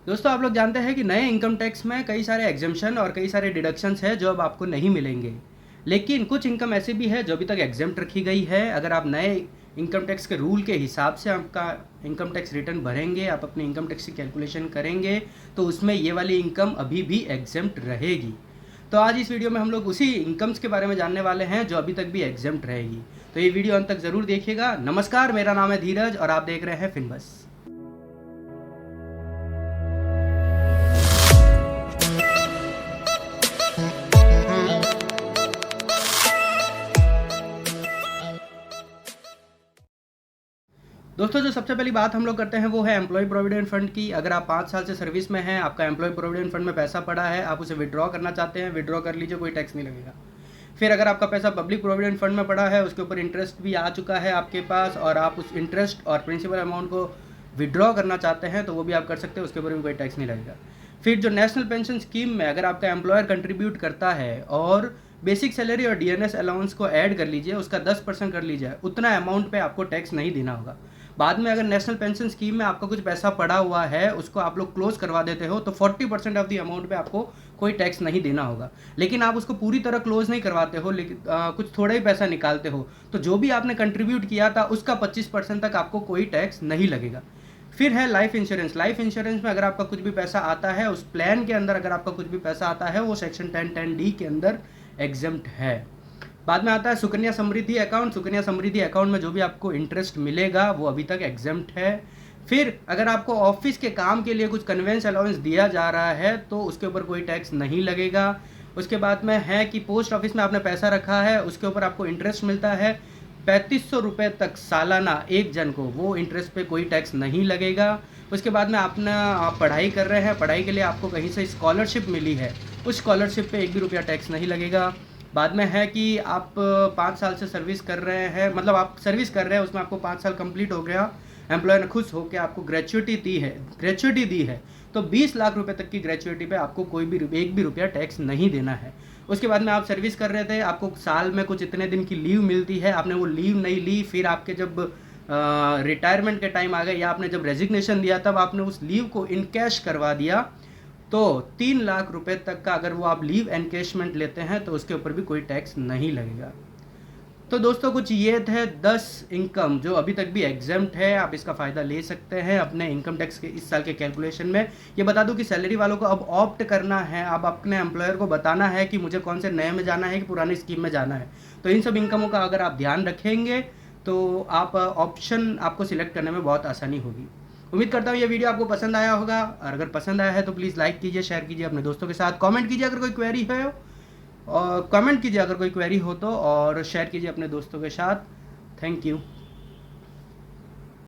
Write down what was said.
दोस्तों आप लोग जानते हैं कि नए इनकम टैक्स में कई सारे एग्जम्पशन और कई सारे डिडक्शंस हैं जो अब आपको नहीं मिलेंगे। लेकिन कुछ इनकम ऐसी भी है जो अभी तक एग्जम्प्ट रखी गई है। अगर आप नए इनकम टैक्स के रूल के हिसाब से आपका इनकम टैक्स रिटर्न भरेंगे, आप अपने इनकम टैक्स की कैलकुलेशन करेंगे, तो उसमें ये वाली इनकम अभी भी एग्जम्प्ट रहेगी। तो आज इस वीडियो में हम लोग उसी इनकम्स के बारे में जानने वाले हैं जो अभी तक भी एग्जम्प्ट रहेगी। तो ये वीडियो अंत तक ज़रूर देखिएगा। नमस्कार, मेरा नाम है धीरज और आप देख रहे हैं फिनबस। दोस्तों जो सबसे पहली बात हम लोग करते हैं वो है एम्प्लॉय प्रोविडेंट फंड की। अगर आप 5 साल से सर्विस में हैं, आपका एम्प्लॉय प्रोविडेंट फंड में पैसा पड़ा है, आप उसे विड्रॉ करना चाहते हैं, विड्रॉ कर लीजिए, कोई टैक्स नहीं लगेगा। फिर अगर आपका पैसा पब्लिक प्रोविडेंट फंड में पड़ा है, उसके ऊपर इंटरेस्ट भी आ चुका है आपके पास और आप उस इंटरेस्ट और प्रिंसिपल अमाउंट को विड्रॉ करना चाहते हैं, तो वो भी आप कर सकते हैं, उसके ऊपर भी कोई टैक्स नहीं लगेगा। फिर जो नेशनल पेंशन स्कीम में अगर आपका एम्प्लॉयर कंट्रीब्यूट करता है और बेसिक सैलरी और डीएनएस अलाउंस को ऐड कर लीजिए, उसका 10% कर लीजिए, उतना अमाउंट पे आपको टैक्स नहीं देना होगा। बाद में अगर नेशनल पेंशन स्कीम में आपका कुछ पैसा पड़ा हुआ है, उसको आप लोग क्लोज करवा देते हो, तो 40% ऑफ द अमाउंट पे आपको कोई टैक्स नहीं देना होगा। लेकिन आप उसको पूरी तरह क्लोज नहीं करवाते हो, लेकिन कुछ थोड़ा ही पैसा निकालते हो, तो जो भी आपने कंट्रीब्यूट किया था उसका 25% तक आपको कोई टैक्स नहीं लगेगा। फिर है लाइफ इंश्योरेंस। लाइफ इंश्योरेंस में अगर आपका कुछ भी पैसा आता है, उस प्लान के अंदर अगर आपका कुछ भी पैसा आता है, वो सेक्शन 10(10)(d) के अंदर एग्जम्प्ट है। बाद में आता है सुकन्या समृद्धि अकाउंट। सुकन्या समृद्धि अकाउंट में जो भी आपको इंटरेस्ट मिलेगा वो अभी तक एग्जम्प्ट है। फिर अगर आपको ऑफिस के काम के लिए कुछ कन्वेंस अलाउंस दिया जा रहा है तो उसके ऊपर कोई टैक्स नहीं लगेगा। उसके बाद में है कि पोस्ट ऑफिस में आपने पैसा रखा है, उसके ऊपर आपको इंटरेस्ट मिलता है 3500 रुपये तक सालाना एक जन को, वो इंटरेस्ट पे कोई टैक्स नहीं लगेगा। उसके बाद में आप पढ़ाई कर रहे हैं, पढ़ाई के लिए आपको कहीं से स्कॉलरशिप मिली है, उस स्कॉलरशिप पे 1 भी रुपया टैक्स नहीं लगेगा। बाद में है कि आप 5 साल से सर्विस कर रहे हैं, मतलब आप सर्विस कर रहे हैं, उसमें आपको 5 साल कंप्लीट हो गया, एम्प्लॉयर ने खुश होकर आपको ग्रेचुइटी दी है, तो 20 लाख रुपए तक की ग्रेचुइटी पे आपको कोई भी 1 भी रुपया टैक्स नहीं देना है। उसके बाद में आप सर्विस कर रहे थे, आपको साल में कुछ इतने दिन की लीव मिलती है, आपने वो लीव नहीं ली, फिर आपके जब रिटायरमेंट के टाइम आ गए या आपने जब रेजिग्नेशन दिया तब आपने उस लीव को इनकैश करवा दिया, तो 3 लाख रुपए तक का अगर वो आप लीव एनकेशमेंट लेते हैं तो उसके ऊपर भी कोई टैक्स नहीं लगेगा। तो दोस्तों कुछ ये थे 10 इनकम जो अभी तक भी एग्जम्प्ट है, आप इसका फ़ायदा ले सकते हैं अपने इनकम टैक्स के इस साल के कैलकुलेशन में। ये बता दूं कि सैलरी वालों को अब ऑप्ट करना है, अब अपने एम्प्लॉयर को बताना है कि मुझे कौन से नए में जाना है कि पुरानी स्कीम में जाना है। तो इन सब इनकमों का अगर आप ध्यान रखेंगे तो आप ऑप्शन आपको सिलेक्ट करने में बहुत आसानी होगी। उम्मीद करता हूँ ये वीडियो आपको पसंद आया होगा, और अगर पसंद आया है तो प्लीज़ लाइक कीजिए, शेयर कीजिए अपने दोस्तों के साथ, कमेंट कीजिए अगर कोई क्वेरी है, और कमेंट कीजिए अगर कोई क्वेरी हो तो, और शेयर कीजिए अपने दोस्तों के साथ। Thank you.